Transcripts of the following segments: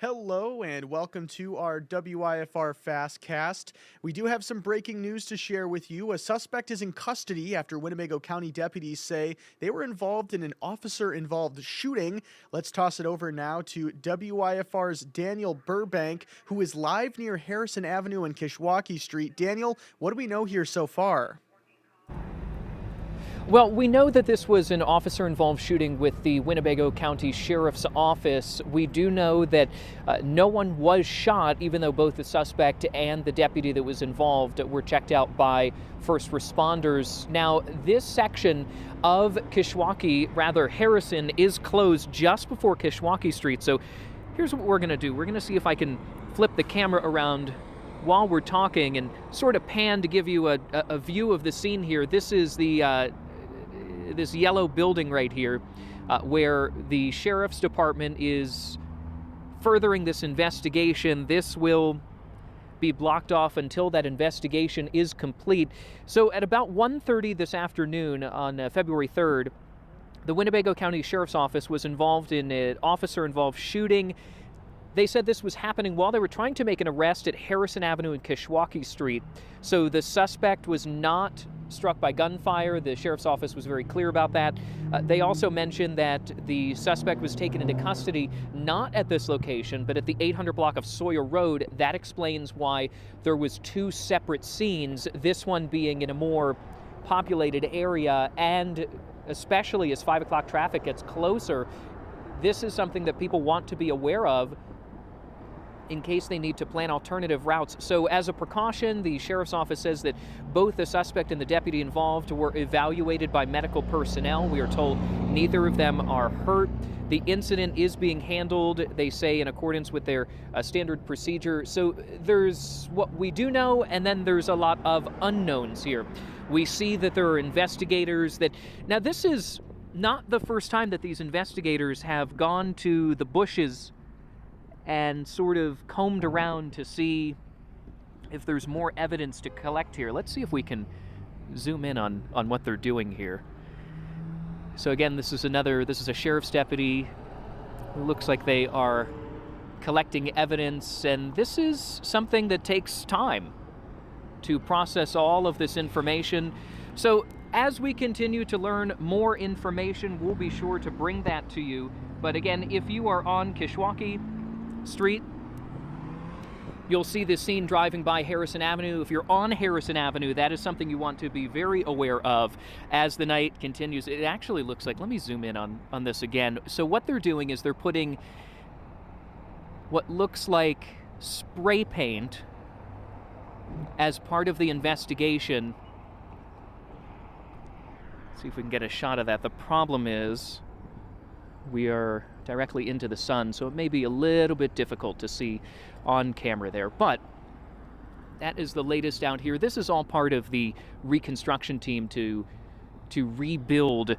Hello and welcome to our WIFR Fastcast. We do have some breaking news to share with you. A suspect is in custody after Winnebago County deputies say they were involved in an officer-involved shooting. Let's toss it over now to WIFR's Daniel Burbank, who is live near Harrison Avenue and Kishwaukee Street. Daniel, what do we know here so far? Well, we know that this was an officer-involved shooting with the Winnebago County Sheriff's Office. We do know that no one was shot, even though both the suspect and the deputy that was involved were checked out by first responders. Now, this section of Harrison, is closed just before Kishwaukee Street. So here's what we're going to do. We're going to see if I can flip the camera around while we're talking and sort of pan to give you a view of the scene here. This is this yellow building right here where the sheriff's department is furthering this investigation. This will be blocked off until that investigation is complete. So at about 1:30 this afternoon on February 3rd, the Winnebago County Sheriff's Office was involved in an officer-involved shooting. They said this was happening while they were trying to make an arrest at Harrison Avenue and Kishwaukee Street. So the suspect was not struck by gunfire. The sheriff's office was very clear about that. They also mentioned that the suspect was taken into custody not at this location, but at the 800 block of Sawyer Road. That explains why there was two separate scenes, this one being in a more populated area, and especially as 5 o'clock traffic gets closer, this is something that people want to be aware of in case they need to plan alternative routes. So as a precaution, the sheriff's office says that both the suspect and the deputy involved were evaluated by medical personnel. We are told neither of them are hurt. The incident is being handled, they say, in accordance with their standard procedure. So there's what we do know, and then there's a lot of unknowns here. We see that there are investigators that... Now, this is not the first time that these investigators have gone to the bushes and sort of combed around to see if there's more evidence to collect here. Let's see if we can zoom in on what they're doing here. So again, this is a sheriff's deputy. It looks like they are collecting evidence, and this is something that takes time to process all of this information. So as we continue to learn more information, we'll be sure to bring that to you. But again, if you are on Kishwaukee Street, you'll see this scene driving by Harrison Avenue. If you're on Harrison Avenue, that is something you want to be very aware of as the night continues. It actually looks like, let me zoom in on this again. So what they're doing is they're putting what looks like spray paint as part of the investigation. See if we can get a shot of that. The problem is we are directly into the sun, so it may be a little bit difficult to see on camera there, but that is the latest out here. This is all part of the reconstruction team to rebuild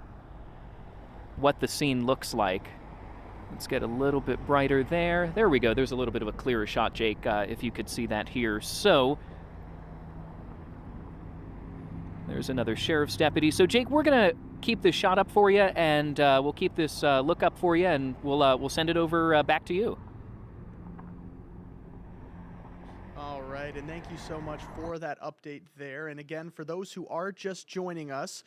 what the scene looks like. Let's get a little bit brighter there. There we go. There's a little bit of a clearer shot, Jake, if you could see that here. So there's another sheriff's deputy. So, Jake, we're going to keep this shot up for you, and we'll keep this look up for you, and we'll send it over back to you. All right, and thank you so much for that update there. And again, for those who are just joining us,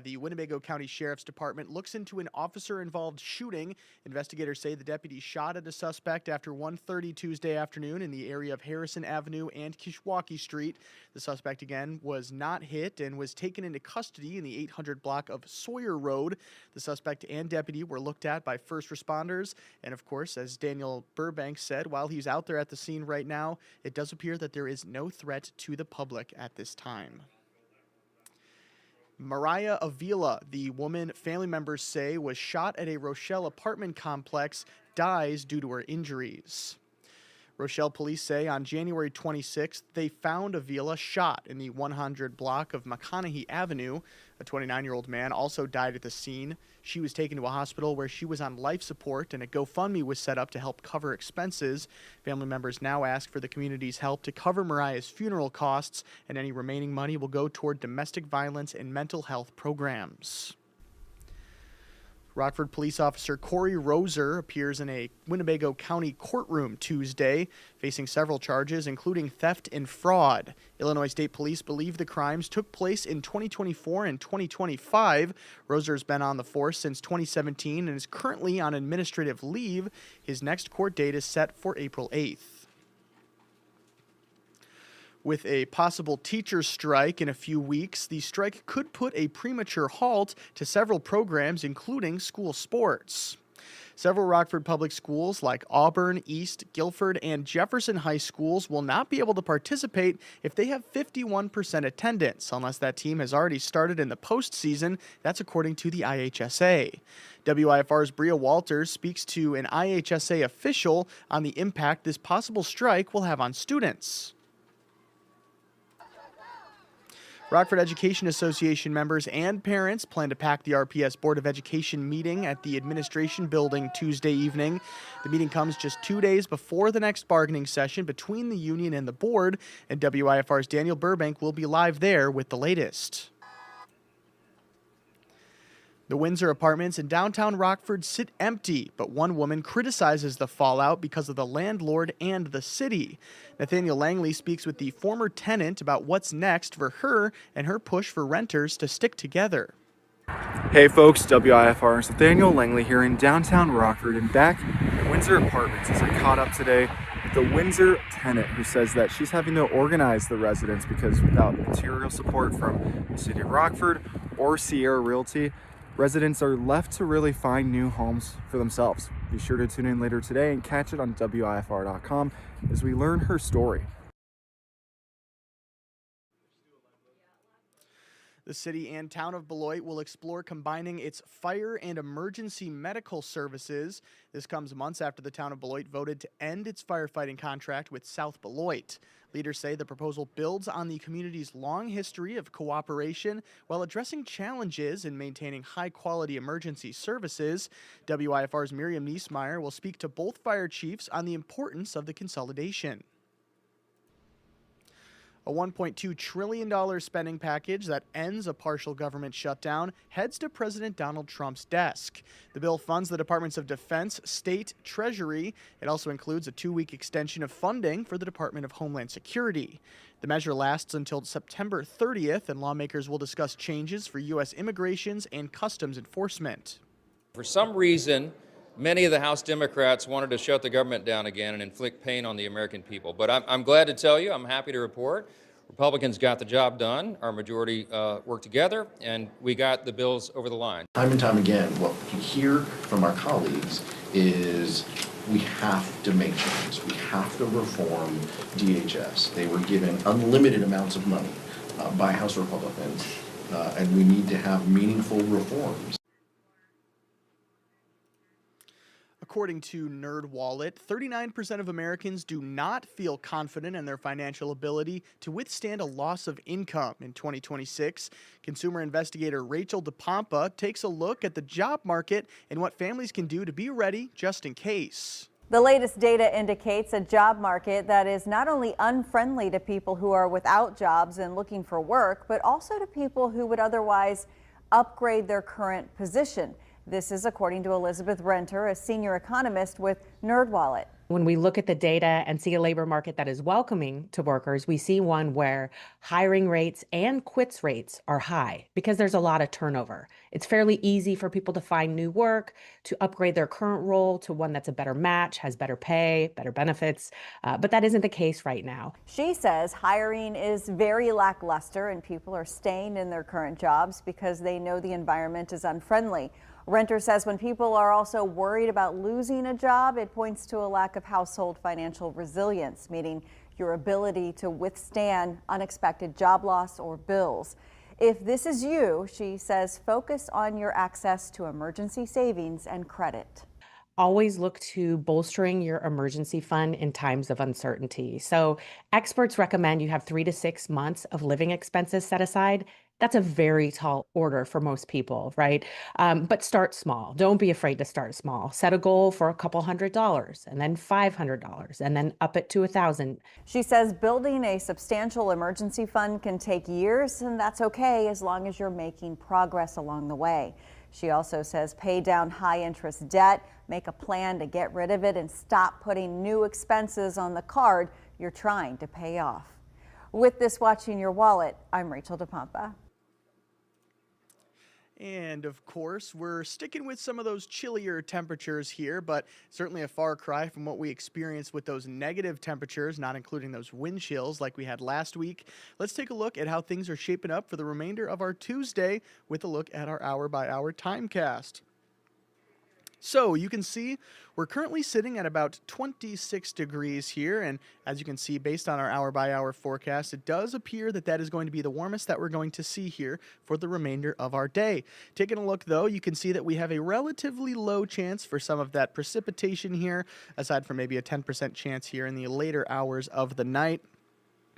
the Winnebago County Sheriff's Department looks into an officer-involved shooting. Investigators say the deputy shot at a suspect after 1:30 Tuesday afternoon in the area of Harrison Avenue and Kishwaukee Street. The suspect, again, was not hit and was taken into custody in the 800 block of Sawyer Road. The suspect and deputy were looked at by first responders. And, of course, as Daniel Burbank said, while he's out there at the scene right now, it does appear that there is no threat to the public at this time. Mariah Avila, the woman family members say was shot at a Rochelle apartment complex, dies due to her injuries. Rochelle police say on January 26th, they found Avila shot in the 100 block of McConaughey Avenue. A 29-year-old man also died at the scene. She was taken to a hospital where she was on life support, and a GoFundMe was set up to help cover expenses. Family members now ask for the community's help to cover Mariah's funeral costs, and any remaining money will go toward domestic violence and mental health programs. Rockford police officer Corey Roser appears in a Winnebago County courtroom Tuesday, facing several charges, including theft and fraud. Illinois State Police believe the crimes took place in 2024 and 2025. Roser's been on the force since 2017 and is currently on administrative leave. His next court date is set for April 8th. With a possible teacher strike in a few weeks, the strike could put a premature halt to several programs, including school sports. Several Rockford public schools like Auburn, East, Guilford, and Jefferson high schools will not be able to participate if they have 51% attendance, unless that team has already started in the postseason. That's according to the IHSA. WIFR's Bria Walters speaks to an IHSA official on the impact this possible strike will have on students. Rockford Education Association members and parents plan to pack the RPS Board of Education meeting at the administration building Tuesday evening. The meeting comes just 2 days before the next bargaining session between the union and the board, and WIFR's Daniel Burbank will be live there with the latest. The Windsor apartments in downtown Rockford sit empty, but one woman criticizes the fallout because of the landlord and the city. Nathaniel Langley speaks with the former tenant about what's next for her and her push for renters to stick together. Hey folks, WIFR's Nathaniel Langley here in downtown Rockford and back at Windsor Apartments as I caught up today with the Windsor tenant who says that she's having to organize the residents because without material support from the city of Rockford or Sierra Realty, residents are left to really find new homes for themselves. Be sure to tune in later today and catch it on WIFR.com as we learn her story. The city and town of Beloit will explore combining its fire and emergency medical services. This comes months after the town of Beloit voted to end its firefighting contract with South Beloit. Leaders say the proposal builds on the community's long history of cooperation while addressing challenges in maintaining high-quality emergency services. WIFR's Miriam Niesmeyer will speak to both fire chiefs on the importance of the consolidation. A $1.2 trillion spending package that ends a partial government shutdown heads to President Donald Trump's desk. The bill funds the Departments of Defense, State, Treasury. It also includes a 2-week extension of funding for the Department of Homeland Security. The measure lasts until September 30th, and lawmakers will discuss changes for U.S. immigrations and customs enforcement. For some reason, many of the House Democrats wanted to shut the government down again and inflict pain on the American people. But I'm glad to tell you, I'm happy to report, Republicans got the job done. Our majority worked together, and we got the bills over the line. Time and time again, what we hear from our colleagues is we have to make changes. We have to reform DHS. They were given unlimited amounts of money by House Republicans, and we need to have meaningful reforms. According to NerdWallet, 39% of Americans do not feel confident in their financial ability to withstand a loss of income in 2026. Consumer investigator Rachel DePompa takes a look at the job market and what families can do to be ready just in case. The latest data indicates a job market that is not only unfriendly to people who are without jobs and looking for work, but also to people who would otherwise upgrade their current position. This is according to Elizabeth Renter, a senior economist with NerdWallet. When we look at the data and see a labor market that is welcoming to workers, we see one where hiring rates and quits rates are high because there's a lot of turnover. It's fairly easy for people to find new work, to upgrade their current role to one that's a better match, has better pay, better benefits, but that isn't the case right now. She says hiring is very lackluster and people are staying in their current jobs because they know the environment is unfriendly. Renter says when people are also worried about losing a job, it points to a lack of household financial resilience, meaning your ability to withstand unexpected job loss or bills. If this is you, she says, focus on your access to emergency savings and credit. Always look to bolstering your emergency fund in times of uncertainty. So experts recommend you have 3 to 6 months of living expenses set aside. That's a very tall order for most people, right? But start small. Don't be afraid to start small. Set a goal for a couple $100 and then $500 and then up it to $1,000. She says building a substantial emergency fund can take years, and that's okay as long as you're making progress along the way. She also says pay down high interest debt, make a plan to get rid of it, and stop putting new expenses on the card you're trying to pay off. With this Watching Your Wallet, I'm Rachel DePompa. And of course, we're sticking with some of those chillier temperatures here, but certainly a far cry from what we experienced with those negative temperatures, not including those wind chills like we had last week. Let's take a look at how things are shaping up for the remainder of our Tuesday with a look at our hour-by-hour timecast. So you can see we're currently sitting at about 26 degrees here, and as you can see based on our hour-by-hour forecast, it does appear that that is going to be the warmest that we're going to see here for the remainder of our day. Taking a look though, you can see that we have a relatively low chance for some of that precipitation here, aside from maybe a 10% chance here in the later hours of the night.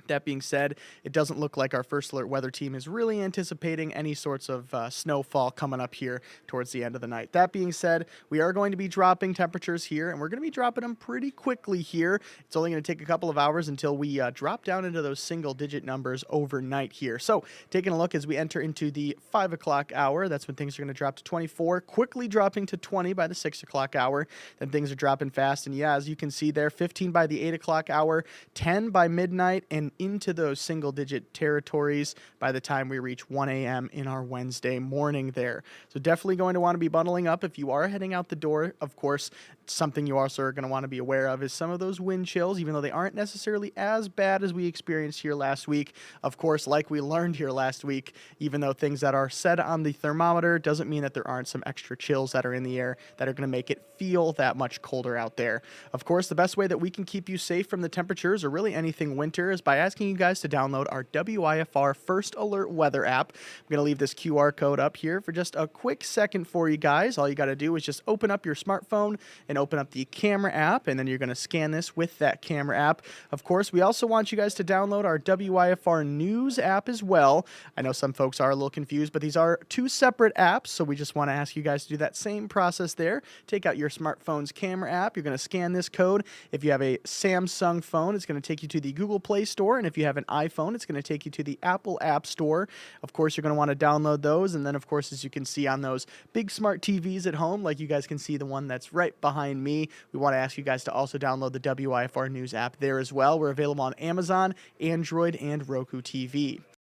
That being said, it doesn't look like our First Alert weather team is really anticipating any sorts of snowfall coming up here towards the end of the night. That being said, we are going to be dropping temperatures here, and we're going to be dropping them pretty quickly here. It's only going to take a couple of hours until we drop down into those single-digit numbers overnight here. So taking a look as we enter into the 5 o'clock hour, that's when things are going to drop to 24, quickly dropping to 20 by the 6 o'clock hour. Then things are dropping fast, and yeah, as you can see there, 15 by the 8 o'clock hour, 10 by midnight, and into those single-digit territories by the time we reach 1 a.m. in our Wednesday morning there. So definitely going to want to be bundling up if you are heading out the door. Of course, something you also are going to want to be aware of is some of those wind chills, even though they aren't necessarily as bad as we experienced here last week. Of course, like we learned here last week, even though things that are said on the thermometer doesn't mean that there aren't some extra chills that are in the air that are going to make it feel that much colder out there. Of course, the best way that we can keep you safe from the temperatures or really anything winter is by asking you guys to download our WIFR First Alert Weather app. I'm going to leave this QR code up here for just a quick second for you guys. All you got to do is just open up your smartphone and open up the camera app, and then you're going to scan this with that camera app. Of course, we also want you guys to download our WIFR News app as well. I know some folks are a little confused, but these are two separate apps, so we just want to ask you guys to do that same process there. Take out your smartphone's camera app. You're going to scan this code. If you have a Samsung phone, it's going to take you to the Google Play Store, and if you have an iPhone, it's going to take you to the Apple App Store. Of course, you're going to want to download those, and then, of course, as you can see on those big smart TVs at home, like you guys can see the one that's right behind me, we want to ask you guys to also download the WIFR News app there as well. We're available on Amazon, Android, and Roku TV.